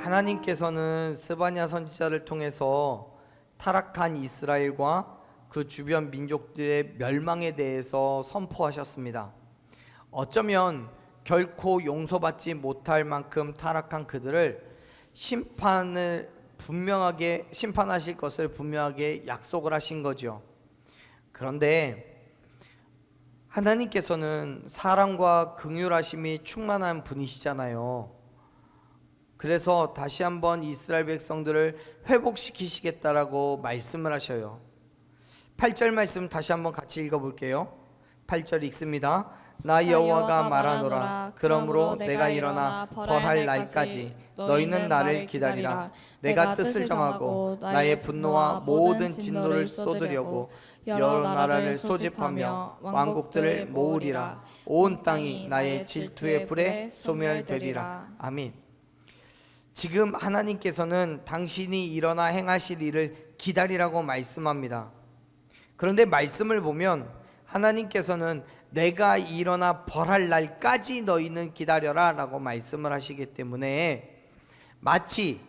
하나님께서는 스바냐 선지자를 통해서 타락한 이스라엘과 그 주변 민족들의 멸망에 대해서 선포하셨습니다. 어쩌면 결코 용서받지 못할 만큼 타락한 그들을 심판하실 것을 분명하게 약속을 하신 거죠. 그런데 하나님께서는 사랑과 긍휼하심이 충만한 분이시잖아요. 그래서 다시 한번 이스라엘 백성들을 회복시키시겠다라고 말씀을 하셔요. 8절 말씀 다시 한번 같이 읽어볼게요. 8절 읽습니다. 나 여호와가 말하노라. 그러므로 내가 일어나 벌할 날까지 너희는 나를 기다리라. 내가 뜻을 정하고 나의 분노와 모든 진노를 쏟으려고 여러 나라를 소집하며 왕국들을 모으리라. 온 땅이 나의 질투의 불에 소멸되리라. 아멘. 지금 하나님께서는 당신이 일어나 행하실 일을 기다리라고 말씀합니다. 그런데 말씀을 보면 하나님께서는 내가 일어나 벌할 날까지 너희는 기다려라 라고 말씀을 하시기 때문에 마치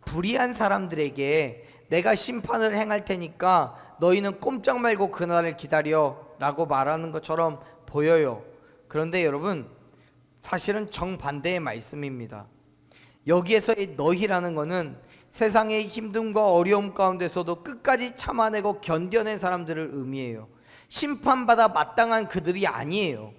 불의한 사람들에게 내가 심판을 행할 테니까 너희는 꼼짝 말고 그날을 기다려 라고 말하는 것처럼 보여요. 그런데 여러분, 사실은 정반대의 말씀입니다. 여기에서의 너희라는 것은 세상의 힘듦과 어려움 가운데서도 끝까지 참아내고 견뎌낸 사람들을 의미해요. 심판받아 마땅한 그들이 아니에요.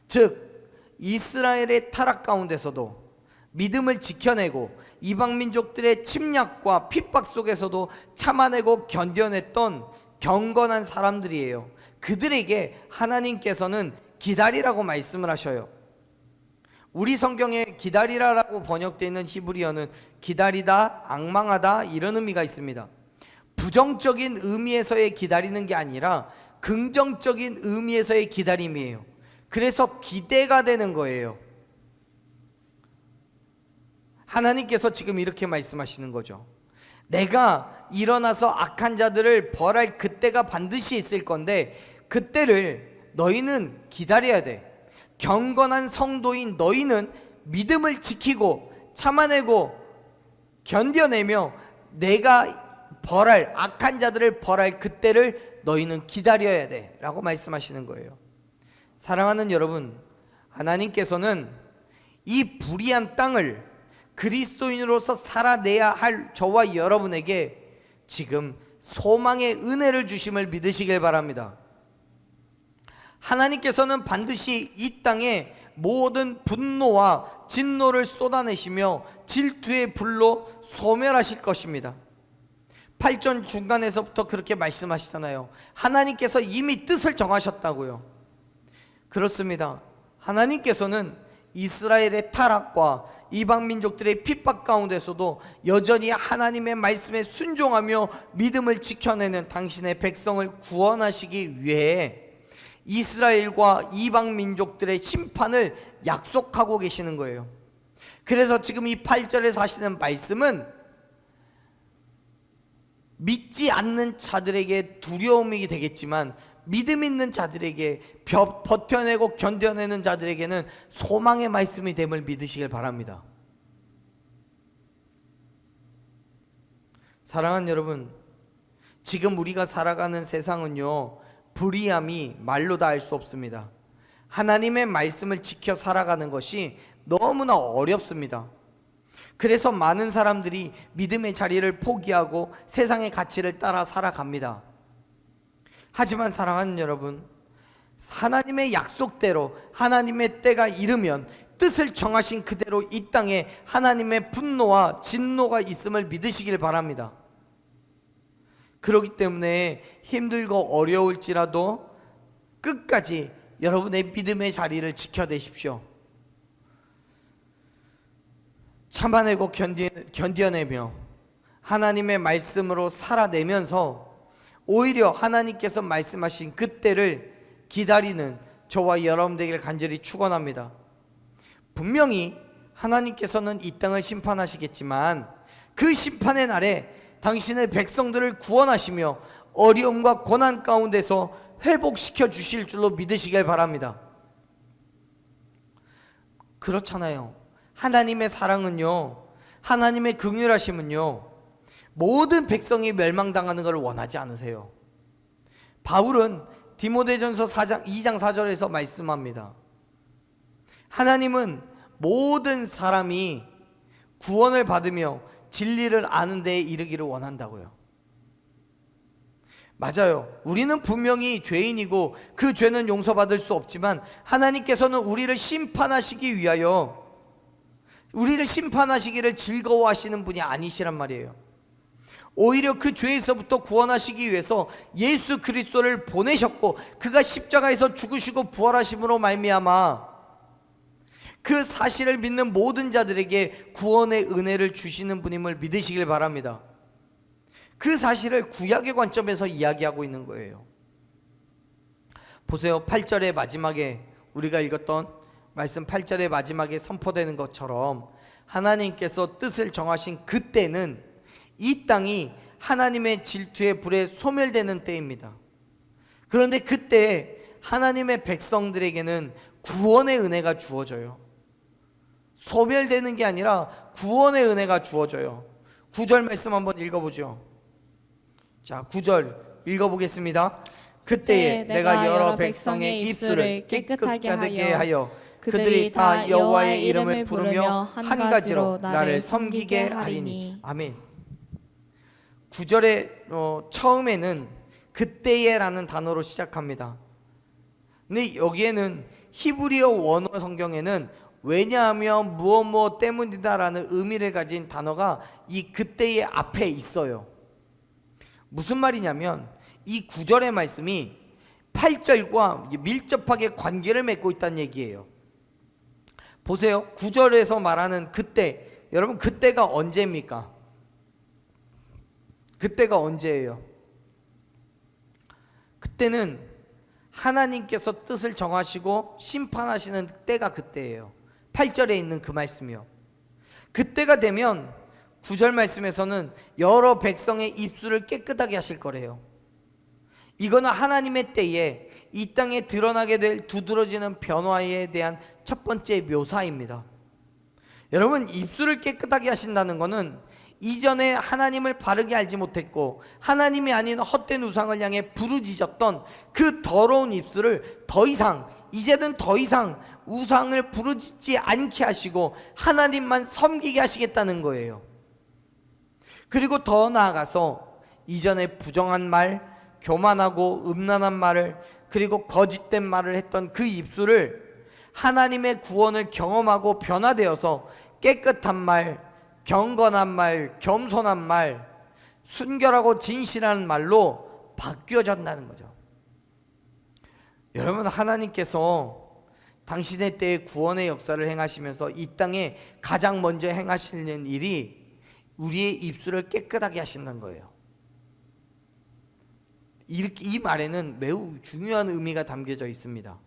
즉 이스라엘의 타락 가운데서도 믿음을 지켜내고 이방 민족들의 침략과 핍박 속에서도 참아내고 견뎌냈던 경건한 사람들이에요. 그들에게 하나님께서는 기다리라고 말씀을 하셔요. 우리 성경에 기다리라라고 번역되어 있는 히브리어는 기다리다, 앙망하다 이런 의미가 있습니다. 부정적인 의미에서의 기다리는 게 아니라 긍정적인 의미에서의 기다림이에요. 그래서 기대가 되는 거예요. 하나님께서 지금 이렇게 말씀하시는 거죠. 내가 일어나서 악한 자들을 벌할 그때가 반드시 있을 건데 그때를 너희는 기다려야 돼. 경건한 성도인 너희는 믿음을 지키고 참아내고 견뎌내며 내가 벌할 악한 자들을 벌할 그때를 너희는 기다려야 돼 라고 말씀하시는 거예요. 사랑하는 여러분, 하나님께서는 이 불의한 땅을 그리스도인으로서 살아내야 할 저와 여러분에게 지금 소망의 은혜를 주심을 믿으시길 바랍니다. 하나님께서는 반드시 이 땅에 모든 분노와 진노를 쏟아내시며 질투의 불로 소멸하실 것입니다. 8절 중간에서부터 그렇게 말씀하시잖아요. 하나님께서 이미 뜻을 정하셨다고요. 그렇습니다. 하나님께서는 이스라엘의 타락과 이방 민족들의 핍박 가운데서도 여전히 하나님의 말씀에 순종하며 믿음을 지켜내는 당신의 백성을 구원하시기 위해 이스라엘과 이방 민족들의 심판을 약속하고 계시는 거예요. 그래서 지금 이 8절에서 하시는 말씀은 믿지 않는 자들에게 두려움이 되겠지만 믿음 있는 자들에게 버텨내고 견뎌내는 자들에게는 소망의 말씀이 됨을 믿으시길 바랍니다. 사랑하는 여러분, 지금 우리가 살아가는 세상은요 불의함이 말로 다 알 수 없습니다. 하나님의 말씀을 지켜 살아가는 것이 너무나 어렵습니다. 그래서 많은 사람들이 믿음의 자리를 포기하고 세상의 가치를 따라 살아갑니다. 하지만 사랑하는 여러분, 하나님의 약속대로 하나님의 때가 이르면 뜻을 정하신 그대로 이 땅에 하나님의 분노와 진노가 있음을 믿으시길 바랍니다. 그렇기 때문에 힘들고 어려울지라도 끝까지 여러분의 믿음의 자리를 지켜내십시오. 참아내고 견뎌내며 하나님의 말씀으로 살아내면서 오히려 하나님께서 말씀하신 그때를 기다리는 저와 여러분 되기를 간절히 축원합니다. 분명히 하나님께서는 이 땅을 심판하시겠지만 그 심판의 날에 당신의 백성들을 구원하시며 어려움과 고난 가운데서 회복시켜 주실 줄로 믿으시길 바랍니다. 그렇잖아요. 하나님의 사랑은요 하나님의 긍휼하심은요, 모든 백성이 멸망당하는 것을 원하지 않으세요. 바울은 디모데전서 2장 4절에서 말씀합니다. 하나님은 모든 사람이 구원을 받으며 진리를 아는 데에 이르기를 원한다고요. 맞아요. 우리는 분명히 죄인이고 그 죄는 용서받을 수 없지만 하나님께서는 우리를 심판하시기 위하여, 우리를 심판하시기를 즐거워하시는 분이 아니시란 말이에요. 오히려 그 죄에서부터 구원하시기 위해서 예수 그리스도를 보내셨고, 그가 십자가에서 죽으시고 부활하심으로 말미암아 그 사실을 믿는 모든 자들에게 구원의 은혜를 주시는 분임을 믿으시길 바랍니다. 그 사실을 구약의 관점에서 이야기하고 있는 거예요. 보세요. 8절의 마지막에 우리가 읽었던 말씀 8절의 마지막에 선포되는 것처럼 하나님께서 뜻을 정하신 그때는 이 땅이 하나님의 질투의 불에 소멸되는 때입니다. 그런데 그때 하나님의 백성들에게는 구원의 은혜가 주어져요. 소멸되는 게 아니라 구원의 은혜가 주어져요. 9절 말씀 한번 읽어보죠. 자, 9절 읽어보겠습니다. 그때에 내가 여러 백성의 입술을 깨끗하게 하여 그들이 다 여호와의 이름을 부르며 한 가지로 나를 섬기게 하리니. 아멘. 9절의 처음에는 그때에라는 단어로 시작합니다. 근데 여기에는 히브리어 원어 성경에는 왜냐하면 무엇 때문이다라는 의미를 가진 단어가 이 그때의 앞에 있어요. 무슨 말이냐면 이 9절의 말씀이 8절과 밀접하게 관계를 맺고 있다는 얘기예요. 보세요. 9절에서 말하는 그때, 여러분 그때가 언제입니까? 그때가 언제예요? 그때는 하나님께서 뜻을 정하시고 심판하시는 때가 그때예요. 8절에 있는 그 말씀이요. 그때가 되면 9절 말씀에서는 여러 백성의 입술을 깨끗하게 하실 거래요. 이거는 하나님의 때에 이 땅에 드러나게 될 두드러지는 변화에 대한 첫 번째 묘사입니다. 여러분, 입술을 깨끗하게 하신다는 것은 이전에 하나님을 바르게 알지 못했고 하나님이 아닌 헛된 우상을 향해 부르짖었던 그 더러운 입술을 이제는 더 이상 우상을 부르짖지 않게 하시고 하나님만 섬기게 하시겠다는 거예요. 그리고 더 나아가서 이전에 부정한 말, 교만하고 음란한 말을, 그리고 거짓된 말을 했던 그 입술을 하나님의 구원을 경험하고 변화되어서 깨끗한 말, 경건한 말, 겸손한 말, 순결하고 진실한 말로 바뀌어졌다는 거죠. 여러분, 하나님께서 당신의 때에 구원의 역사를 행하시면서 이 땅에 가장 먼저 행하시는 일이 우리의 입술을 깨끗하게 하신다는 거예요. 이 말에는 매우 중요한 의미가 담겨져 있습니다.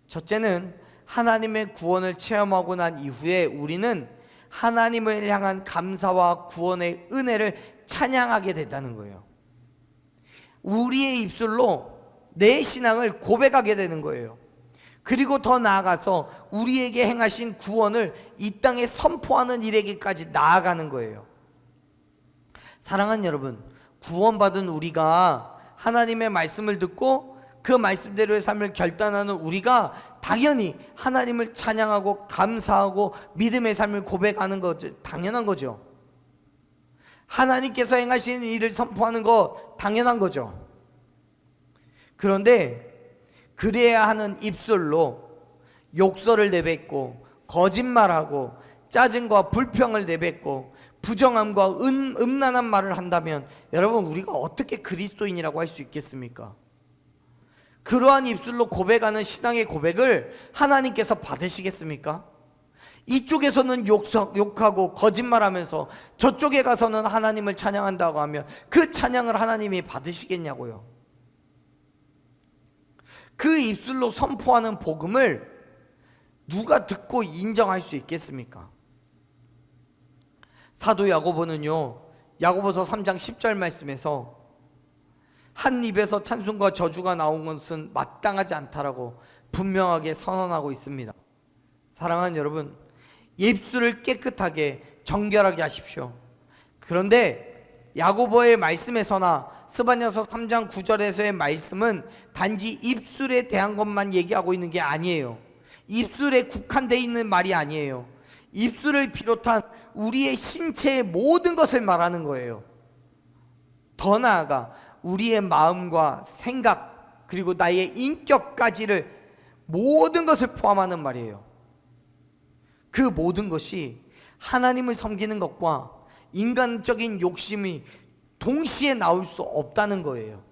첫째는 하나님의 구원을 체험하고 난 이후에 우리는 하나님을 향한 감사와 구원의 은혜를 찬양하게 된다는 거예요. 우리의 입술로 내 신앙을 고백하게 되는 거예요. 그리고 더 나아가서 우리에게 행하신 구원을 이 땅에 선포하는 일에게까지 나아가는 거예요. 사랑하는 여러분, 구원받은 우리가 하나님의 말씀을 듣고 그 말씀대로의 삶을 결단하는 우리가 당연히 하나님을 찬양하고 감사하고 믿음의 삶을 고백하는 거죠. 당연한 거죠. 하나님께서 행하시는 일을 선포하는 거 당연한 거죠. 그런데 그래야 하는 입술로 욕설을 내뱉고 거짓말하고 짜증과 불평을 내뱉고 부정함과 음란한 말을 한다면 여러분, 우리가 어떻게 그리스도인이라고 할 수 있겠습니까? 그러한 입술로 고백하는 신앙의 고백을 하나님께서 받으시겠습니까? 이쪽에서는 욕하고 거짓말하면서 저쪽에 가서는 하나님을 찬양한다고 하면 그 찬양을 하나님이 받으시겠냐고요. 그 입술로 선포하는 복음을 누가 듣고 인정할 수 있겠습니까? 사도 야고보는요, 야고보서 3장 10절 말씀에서 한 입에서 찬송과 저주가 나온 것은 마땅하지 않다라고 분명하게 선언하고 있습니다. 사랑하는 여러분, 입술을 깨끗하게 정결하게 하십시오. 그런데 야고보의 말씀에서나 스바냐서 3장 9절에서의 말씀은 단지 입술에 대한 것만 얘기하고 있는 게 아니에요. 입술에 국한되어 있는 말이 아니에요. 입술을 비롯한 우리의 신체의 모든 것을 말하는 거예요. 더 나아가 우리의 마음과 생각 그리고 나의 인격까지를 모든 것을 포함하는 말이에요. 그 모든 것이 하나님을 섬기는 것과 인간적인 욕심이 동시에 나올 수 없다는 거예요.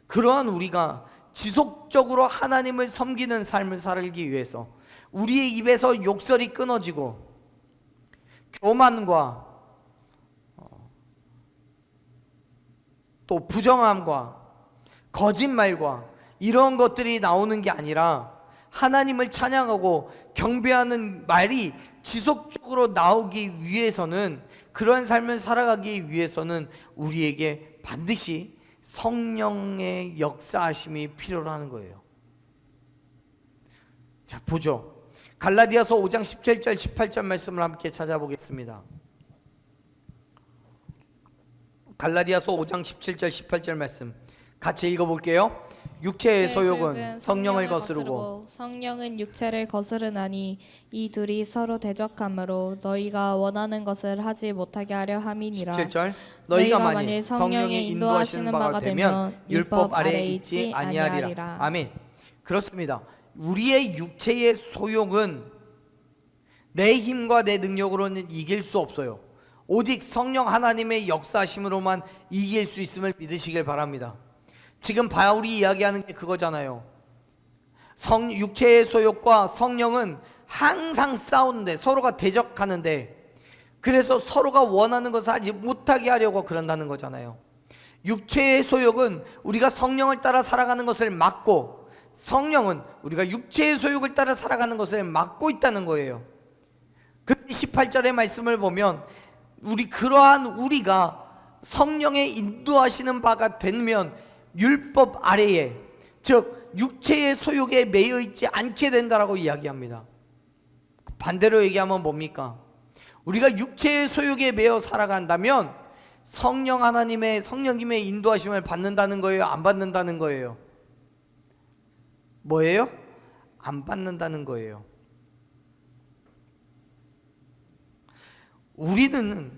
그러한 우리가 지속적으로 하나님을 섬기는 삶을 살기 위해서 우리의 입에서 욕설이 끊어지고 교만과 또 부정함과 거짓말과 이런 것들이 나오는 게 아니라 하나님을 찬양하고 경배하는 말이 지속적으로 나오기 위해서는, 그런 삶을 살아가기 위해서는 우리에게 반드시 성령의 역사하심이 필요로 거예요. 자, 보죠. 갈라디아서 5장 17절 18절 말씀을 함께 찾아보겠습니다. 갈라디아서 5장 17절 18절 말씀 같이 읽어볼게요. 육체의 소욕은 성령을 거스르고 성령은 육체를 거스르나니 이 둘이 서로 대적하므로 너희가 원하는 것을 하지 못하게 하려 함이니라. 17절 너희가 만일 성령의 인도하시는 바가 되면 율법 아래에 있지 아니하리라. 아멘. 그렇습니다. 우리의 육체의 소욕은 내 힘과 내 능력으로는 이길 수 없어요. 오직 성령 하나님의 역사하심으로만 이길 수 있음을 믿으시길 바랍니다. 지금 바울이 이야기하는 게 그거잖아요. 육체의 소욕과 성령은 항상 싸우는데, 서로가 대적하는데, 그래서 서로가 원하는 것을 하지 못하게 하려고 그런다는 거잖아요. 육체의 소욕은 우리가 성령을 따라 살아가는 것을 막고, 성령은 우리가 육체의 소욕을 따라 살아가는 것을 막고 있다는 거예요. 그 18절의 말씀을 보면 그러한 우리가 성령의 인도하시는 바가 되면 율법 아래에, 즉 육체의 소욕에 매여 있지 않게 된다라고 이야기합니다. 반대로 얘기하면 뭡니까? 우리가 육체의 소욕에 매여 살아간다면 성령 하나님의, 성령님의 인도하심을 받는다는 거예요? 안 받는다는 거예요? 뭐예요? 안 받는다는 거예요. 우리는,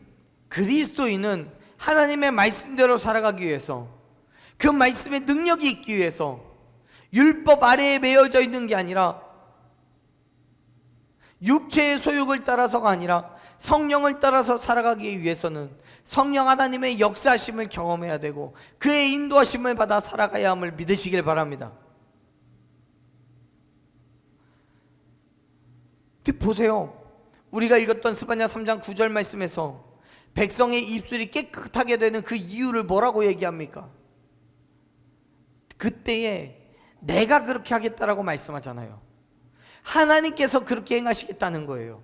그리스도인은 하나님의 말씀대로 살아가기 위해서, 그 말씀의 능력이 있기 위해서 율법 아래에 매여져 있는 게 아니라, 육체의 소욕을 따라서가 아니라 성령을 따라서 살아가기 위해서는 성령 하나님의 역사하심을 경험해야 되고 그의 인도하심을 받아 살아가야 함을 믿으시길 바랍니다. 보세요. 우리가 읽었던 스바냐 3장 9절 말씀에서 백성의 입술이 깨끗하게 되는 그 이유를 뭐라고 얘기합니까? 그때에 내가 그렇게 하겠다라고 말씀하잖아요. 하나님께서 그렇게 행하시겠다는 거예요.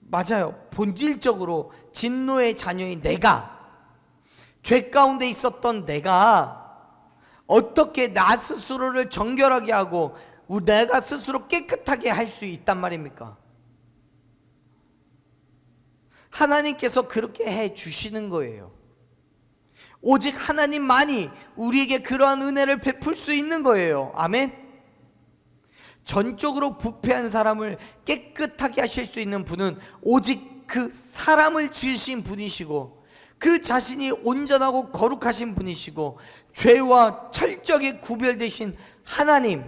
맞아요. 본질적으로 진노의 자녀인 내가, 죄 가운데 있었던 내가 어떻게 나 스스로를 정결하게 하고 내가 스스로 깨끗하게 할 수 있단 말입니까? 하나님께서 그렇게 해 주시는 거예요. 오직 하나님만이 우리에게 그러한 은혜를 베풀 수 있는 거예요. 아멘. 전적으로 부패한 사람을 깨끗하게 하실 수 있는 분은 오직 그 사람을 지으신 분이시고 그 자신이 온전하고 거룩하신 분이시고 죄와 철저하게 구별되신 하나님,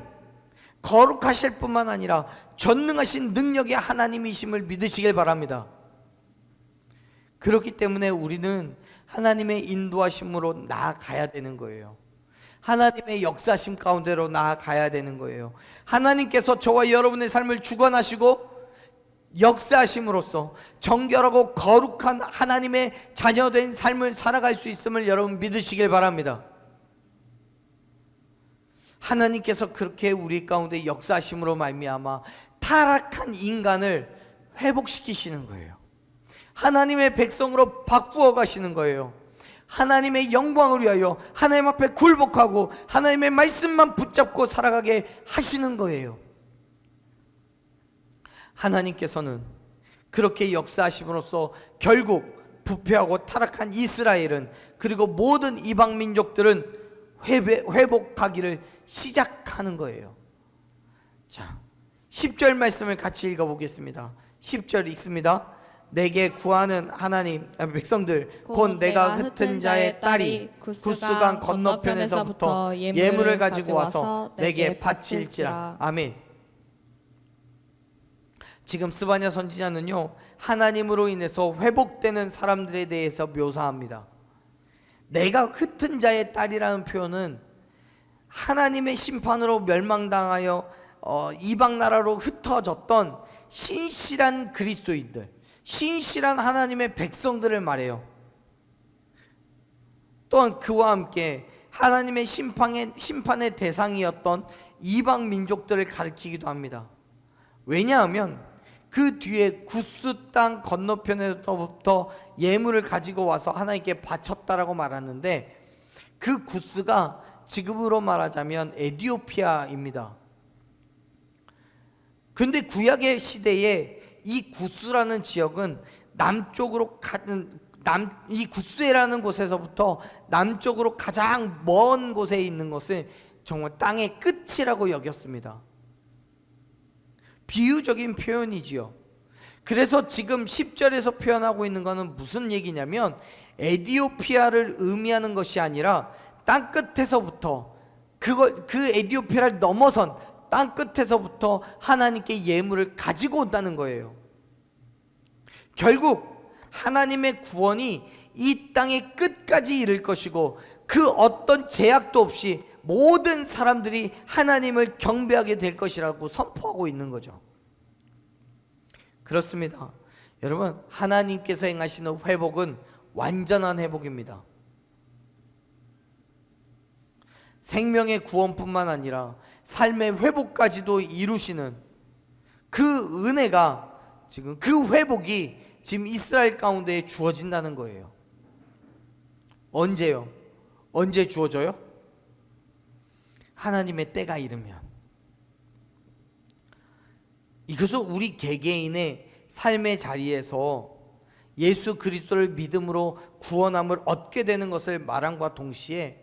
거룩하실 뿐만 아니라 전능하신 능력의 하나님이심을 믿으시길 바랍니다. 그렇기 때문에 우리는 하나님의 인도하심으로 나아가야 되는 거예요. 하나님의 역사심 가운데로 나아가야 되는 거예요. 하나님께서 저와 여러분의 삶을 주관하시고 역사하심으로써 정결하고 거룩한 하나님의 자녀된 삶을 살아갈 수 있음을 여러분 믿으시길 바랍니다. 하나님께서 그렇게 우리 가운데 역사하심으로 말미암아 타락한 인간을 회복시키시는 거예요. 하나님의 백성으로 바꾸어 가시는 거예요. 하나님의 영광을 위하여 하나님 앞에 굴복하고 하나님의 말씀만 붙잡고 살아가게 하시는 거예요. 하나님께서는 그렇게 역사하심으로써 결국 부패하고 타락한 이스라엘은, 그리고 모든 이방 민족들은 회복하기를 시작하는 거예요. 자, 10절 말씀을 같이 읽어보겠습니다. 10절 읽습니다. 내게 구하는 하나님 백성들 곧 내가 흩은 자의 딸이 구스강 건너편에서부터 예물을 가지고 와서 내게 바칠지라. 아멘. 지금 스바냐 선지자는요, 하나님으로 인해서 회복되는 사람들에 대해서 묘사합니다. 내가 흩은 자의 딸이라는 표현은 하나님의 심판으로 멸망당하여 이방 나라로 흩어졌던 신실한 그리스도인들, 신실한 하나님의 백성들을 말해요. 또한 그와 함께 하나님의 심판의 대상이었던 이방 민족들을 가리키기도 합니다. 왜냐하면 그 뒤에 구스 땅 건너편에서부터 예물을 가지고 와서 하나님께 바쳤다라고 말하는데, 그 구스가 지금으로 말하자면 에디오피아입니다. 근데 구약의 시대에 이 구스라는 지역은 남쪽으로 가는 이 구스에라는 곳에서부터 남쪽으로 가장 먼 곳에 있는 것을 정말 땅의 끝이라고 여겼습니다. 비유적인 표현이지요. 그래서 지금 10절에서 표현하고 있는 것은 무슨 얘기냐면, 에디오피아를 의미하는 것이 아니라 땅 끝에서부터 그 에디오피아를 넘어선 땅 끝에서부터 하나님께 예물을 가지고 온다는 거예요. 결국 하나님의 구원이 이 땅의 끝까지 이를 것이고, 그 어떤 제약도 없이 모든 사람들이 하나님을 경배하게 될 것이라고 선포하고 있는 거죠. 그렇습니다. 여러분, 하나님께서 행하시는 회복은 완전한 회복입니다. 생명의 구원뿐만 아니라 삶의 회복까지도 이루시는 그 은혜가, 지금 그 회복이 지금 이스라엘 가운데 주어진다는 거예요. 언제요? 언제 주어져요? 하나님의 때가 이르면. 이것은 우리 개개인의 삶의 자리에서 예수 그리스도를 믿음으로 구원함을 얻게 되는 것을 말함과 동시에,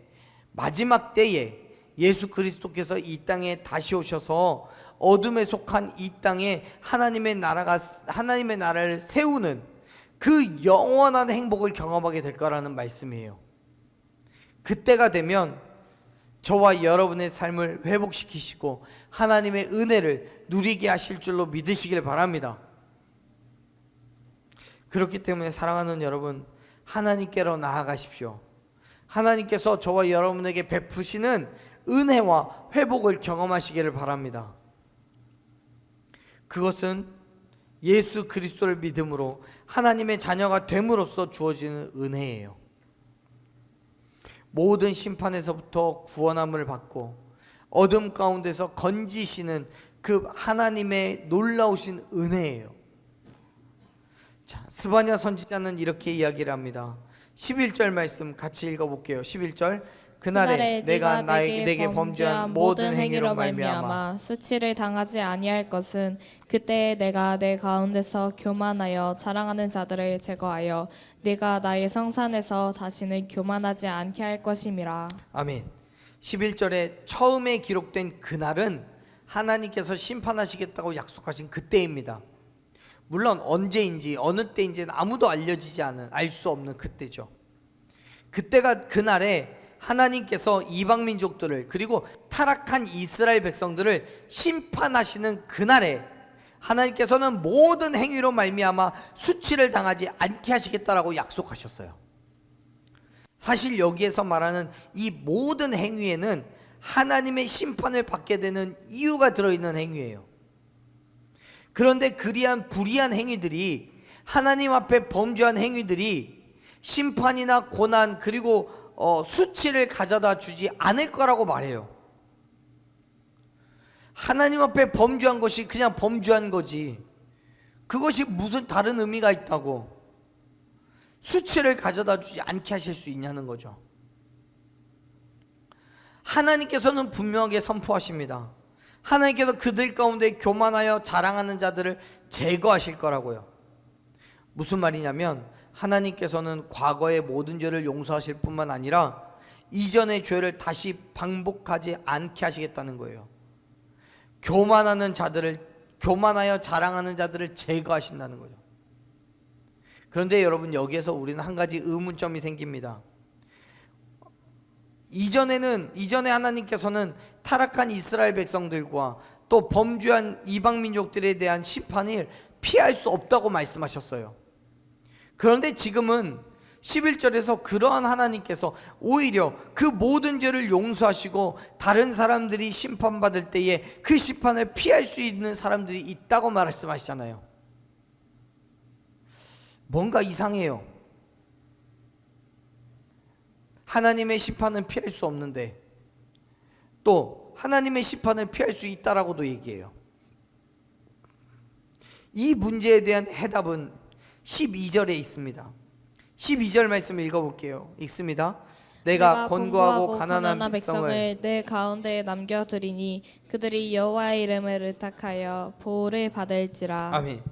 마지막 때에 예수 그리스도께서 이 땅에 다시 오셔서 어둠에 속한 이 땅에 하나님의 나라를 세우는 그 영원한 행복을 경험하게 될 거라는 말씀이에요. 그때가 되면 저와 여러분의 삶을 회복시키시고 하나님의 은혜를 누리게 하실 줄로 믿으시길 바랍니다. 그렇기 때문에 사랑하는 여러분, 하나님께로 나아가십시오. 하나님께서 저와 여러분에게 베푸시는 은혜와 회복을 경험하시기를 바랍니다. 그것은 예수 그리스도를 믿음으로 하나님의 자녀가 됨으로써 주어지는 은혜예요. 모든 심판에서부터 구원함을 받고 어둠 가운데서 건지시는 그 하나님의 놀라우신 은혜예요. 자, 스바냐 선지자는 이렇게 이야기를 합니다. 11절 말씀 같이 읽어볼게요. 11절. 그날에 내가 내게 범죄한 모든 행위로 말미암아 수치를 당하지 아니할 것은, 그때 내가 내 가운데서 교만하여 자랑하는 자들을 제거하여 내가 나의 성산에서 다시는 교만하지 않게 할 것임이라. 아멘. 11절에 처음에 기록된 그날은 하나님께서 심판하시겠다고 약속하신 그때입니다. 물론 언제인지 어느 때인지는 아무도 알려지지 않은, 알 수 없는 그때죠. 그때가 그날에 하나님께서 이방 민족들을, 그리고 타락한 이스라엘 백성들을 심판하시는 그날에 하나님께서는 모든 행위로 말미암아 수치를 당하지 않게 하시겠다라고 약속하셨어요. 사실 여기에서 말하는 이 모든 행위에는 하나님의 심판을 받게 되는 이유가 들어있는 행위예요. 그런데 그리한 불의한 행위들이, 하나님 앞에 범죄한 행위들이 심판이나 고난 그리고 수치를 가져다 주지 않을 거라고 말해요. 하나님 앞에 범죄한 것이 그냥 범죄한 거지, 그것이 무슨 다른 의미가 있다고 수치를 가져다 주지 않게 하실 수 있냐는 거죠. 하나님께서는 분명하게 선포하십니다. 하나님께서 그들 가운데 교만하여 자랑하는 자들을 제거하실 거라고요. 무슨 말이냐면 하나님께서는 과거의 모든 죄를 용서하실 뿐만 아니라 이전의 죄를 다시 반복하지 않게 하시겠다는 거예요. 교만하여 자랑하는 자들을 제거하신다는 거죠. 그런데 여러분, 여기에서 우리는 한 가지 의문점이 생깁니다. 이전에 하나님께서는 타락한 이스라엘 백성들과 또 범죄한 이방 민족들에 대한 심판을 피할 수 없다고 말씀하셨어요. 그런데 지금은 11절에서 그러한 하나님께서 오히려 그 모든 죄를 용서하시고 다른 사람들이 심판받을 때에 그 심판을 피할 수 있는 사람들이 있다고 말씀하시잖아요. 뭔가 이상해요. 하나님의 심판은 피할 수 없는데 또 하나님의 심판을 피할 수 있다라고도 얘기해요. 이 문제에 대한 해답은 12절에 있습니다. 12절 말씀을 읽어볼게요. 읽습니다. 내가 곤고하고 가난한 백성을 내 가운데에 남겨두리니 그들이 여호와의 이름을 의탁하여 보호를 받을지라. 아멘.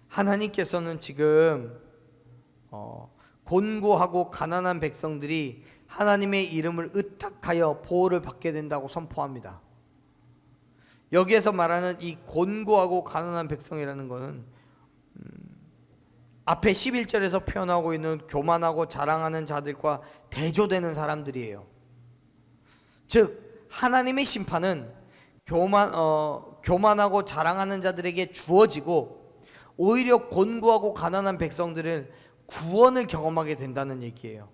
하나님께서는 지금 곤고하고 가난한 백성들이 하나님의 이름을 의탁하여 보호를 받게 된다고 선포합니다. 여기에서 말하는 이 곤고하고 가난한 백성이라는 것은 앞에 11절에서 표현하고 있는 교만하고 자랑하는 자들과 대조되는 사람들이에요. 즉 하나님의 심판은 교만하고 자랑하는 자들에게 주어지고 오히려 곤고하고 가난한 백성들은 구원을 경험하게 된다는 얘기예요.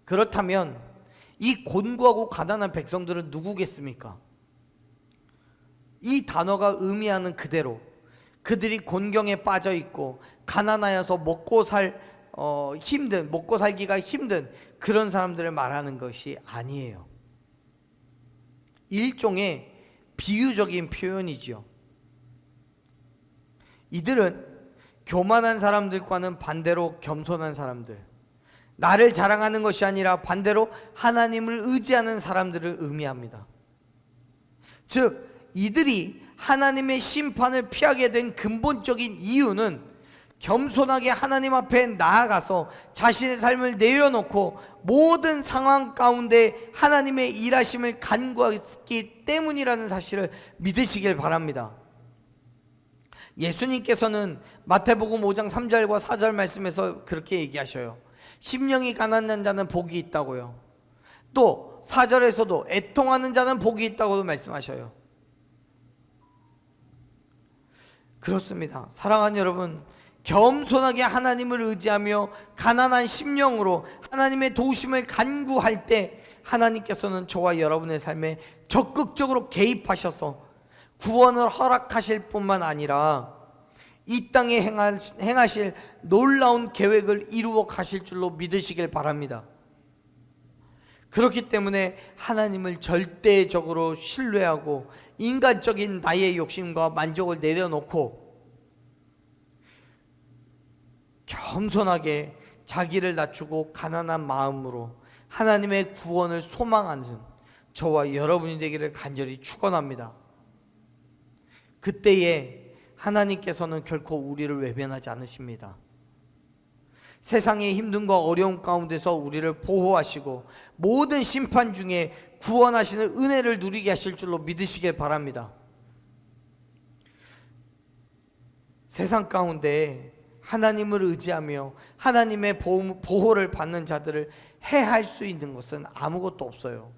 그렇다면 이 곤고하고 가난한 백성들은 누구겠습니까? 이 단어가 의미하는 그대로 그들이 곤경에 빠져 있고 가난하여서 먹고 살기가 힘든 그런 사람들을 말하는 것이 아니에요. 일종의 비유적인 표현이죠. 이들은 교만한 사람들과는 반대로 겸손한 사람들, 나를 자랑하는 것이 아니라 반대로 하나님을 의지하는 사람들을 의미합니다. 즉 이들이 하나님의 심판을 피하게 된 근본적인 이유는 겸손하게 하나님 앞에 나아가서 자신의 삶을 내려놓고 모든 상황 가운데 하나님의 일하심을 간구했기 때문이라는 사실을 믿으시길 바랍니다. 예수님께서는 마태복음 5장 3절과 4절 말씀에서 그렇게 얘기하셔요. 심령이 가난한 자는 복이 있다고요. 또 4절에서도 애통하는 자는 복이 있다고도 말씀하셔요. 그렇습니다. 사랑하는 여러분, 겸손하게 하나님을 의지하며 가난한 심령으로 하나님의 도우심을 간구할 때 하나님께서는 저와 여러분의 삶에 적극적으로 개입하셔서 구원을 허락하실 뿐만 아니라 이 땅에 행하실 놀라운 계획을 이루어 가실 줄로 믿으시길 바랍니다. 그렇기 때문에 하나님을 절대적으로 신뢰하고 인간적인 나의 욕심과 만족을 내려놓고 겸손하게 자기를 낮추고 가난한 마음으로 하나님의 구원을 소망하는 저와 여러분이 되기를 간절히 축원합니다. 그때에 하나님께서는 결코 우리를 외면하지 않으십니다. 세상의 힘듦과 어려움 가운데서 우리를 보호하시고 모든 심판 중에 구원하시는 은혜를 누리게 하실 줄로 믿으시길 바랍니다. 세상 가운데 하나님을 의지하며 하나님의 보호를 받는 자들을 해할 수 있는 것은 아무것도 없어요.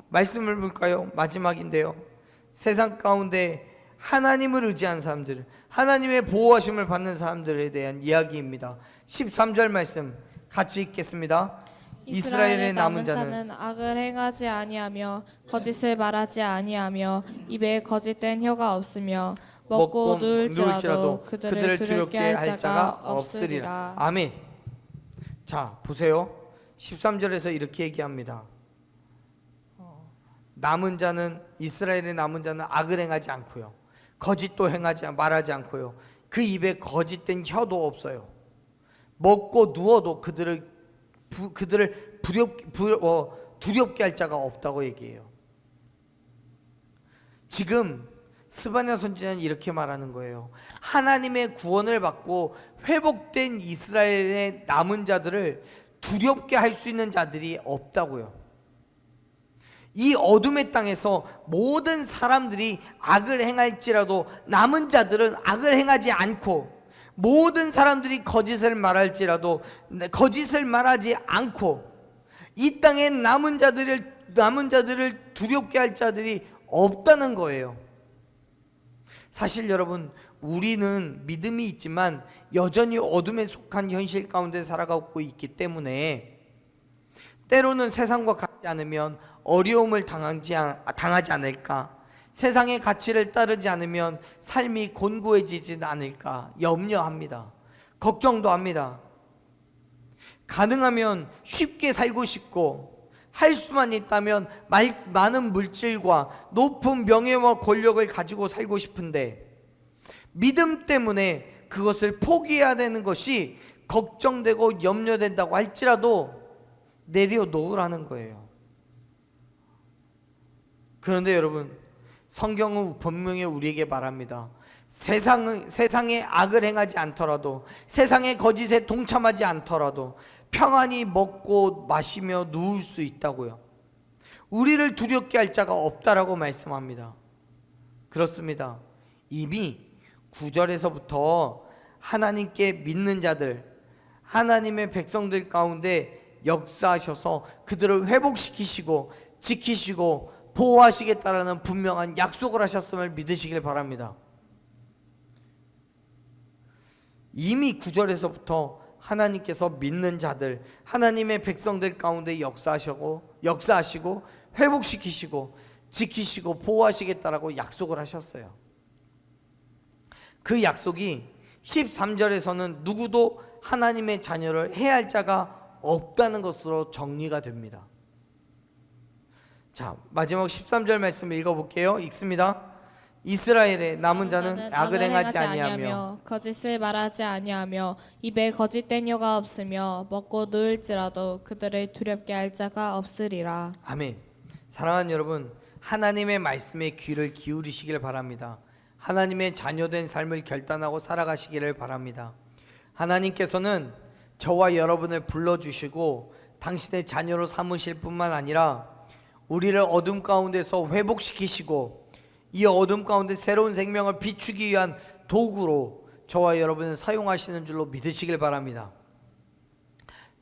말씀을 볼까요? 마지막인데요. 세상 가운데 하나님을 의지한 사람들, 하나님의 보호하심을 받는 사람들에 대한 이야기입니다. 13절 말씀 같이 읽겠습니다. 이스라엘의 남은 자는 악을 행하지 아니하며 거짓을 말하지 아니하며 입에 거짓된 혀가 없으며 먹고 누울지라도 그들을 두렵게 할 자가 없으리라. 아멘. 자, 보세요. 13절에서 이렇게 얘기합니다. 남은 자는, 이스라엘의 남은 자는 악을 행하지 않고요, 거짓도 말하지 않고요, 그 입에 거짓된 혀도 없어요. 먹고 누워도 그들을 두렵게 할 자가 없다고 얘기해요. 지금 스바냐 선지자는 이렇게 말하는 거예요. 하나님의 구원을 받고 회복된 이스라엘의 남은 자들을 두렵게 할 수 있는 자들이 없다고요. 이 어둠의 땅에서 모든 사람들이 악을 행할지라도 남은 자들은 악을 행하지 않고, 모든 사람들이 거짓을 말할지라도 거짓을 말하지 않고, 이 땅에 남은 자들을 두렵게 할 자들이 없다는 거예요. 사실 여러분, 우리는 믿음이 있지만 여전히 어둠에 속한 현실 가운데 살아가고 있기 때문에 때로는 세상과 같지 않으면 어려움을 당하지 않을까, 세상의 가치를 따르지 않으면 삶이 곤고해지지 않을까 염려합니다. 걱정도 합니다. 가능하면 쉽게 살고 싶고, 할 수만 있다면 많은 물질과 높은 명예와 권력을 가지고 살고 싶은데, 믿음 때문에 그것을 포기해야 되는 것이 걱정되고 염려된다고 할지라도 내려놓으라는 거예요. 그런데 여러분, 성경은 분명히 우리에게 말합니다. 세상에 악을 행하지 않더라도, 세상의 거짓에 동참하지 않더라도 평안히 먹고 마시며 누울 수 있다고요. 우리를 두렵게 할 자가 없다라고 말씀합니다. 그렇습니다. 이미 9절에서부터 하나님께 믿는 자들, 하나님의 백성들 가운데 역사하셔서 그들을 회복시키시고 지키시고 보호하시겠다라는 분명한 약속을 하셨음을 믿으시길 바랍니다. 이미 9절에서부터 하나님께서 믿는 자들, 하나님의 백성들 가운데 역사하시고 회복시키시고 지키시고 보호하시겠다라고 약속을 하셨어요. 그 약속이 13절에서는 누구도 하나님의 자녀를 해할 자가 없다는 것으로 정리가 됩니다. 자, 마지막 13절 말씀 읽어볼게요. 읽습니다. 이스라엘의 남은 자는 악을 행하지 아니하며 거짓을 말하지 아니하며 입에 거짓된 혀가 없으며 먹고 누울지라도 그들을 두렵게 할 자가 없으리라. 아멘. 사랑하는 여러분, 하나님의 말씀에 귀를 기울이시길 바랍니다. 하나님의 자녀된 삶을 결단하고 살아가시기를 바랍니다. 하나님께서는 저와 여러분을 불러주시고 당신의 자녀로 삼으실 뿐만 아니라 우리를 어둠 가운데서 회복시키시고 이 어둠 가운데 새로운 생명을 비추기 위한 도구로 저와 여러분을 사용하시는 줄로 믿으시길 바랍니다.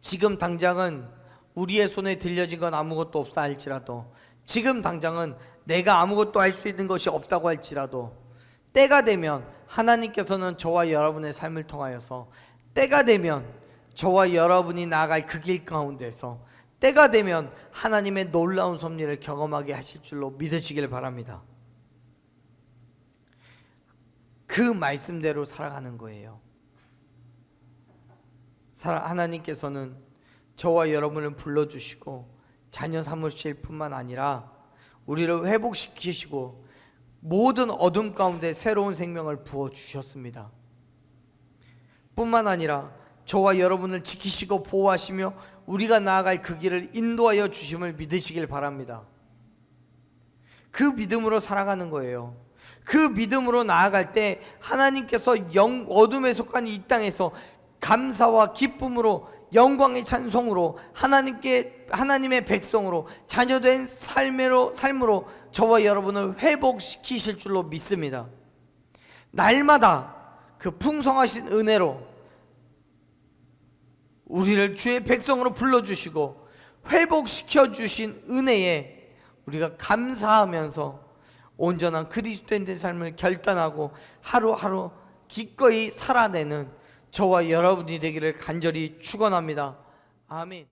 지금 당장은 우리의 손에 들려진 건 아무것도 없다 할지라도, 지금 당장은 내가 아무것도 할 수 있는 것이 없다고 할지라도, 때가 되면 하나님께서는 저와 여러분의 삶을 통하여서, 때가 되면 저와 여러분이 나아갈 그 길 가운데서, 때가 되면 하나님의 놀라운 섭리를 경험하게 하실 줄로 믿으시길 바랍니다. 그 말씀대로 살아가는 거예요. 하나님께서는 저와 여러분을 불러주시고 자녀 삼으실 뿐만 아니라 우리를 회복시키시고 모든 어둠 가운데 새로운 생명을 부어주셨습니다. 뿐만 아니라 저와 여러분을 지키시고 보호하시며 우리가 나아갈 그 길을 인도하여 주심을 믿으시길 바랍니다. 그 믿음으로 살아가는 거예요. 그 믿음으로 나아갈 때 하나님께서 어둠에 속한 이 땅에서 감사와 기쁨으로, 영광의 찬송으로, 하나님의 백성으로, 자녀된 삶으로 저와 여러분을 회복시키실 줄로 믿습니다. 날마다 그 풍성하신 은혜로 우리를 주의 백성으로 불러주시고 회복시켜 주신 은혜에 우리가 감사하면서 온전한 그리스도인의 삶을 결단하고 하루하루 기꺼이 살아내는 저와 여러분이 되기를 간절히 축원합니다. 아멘.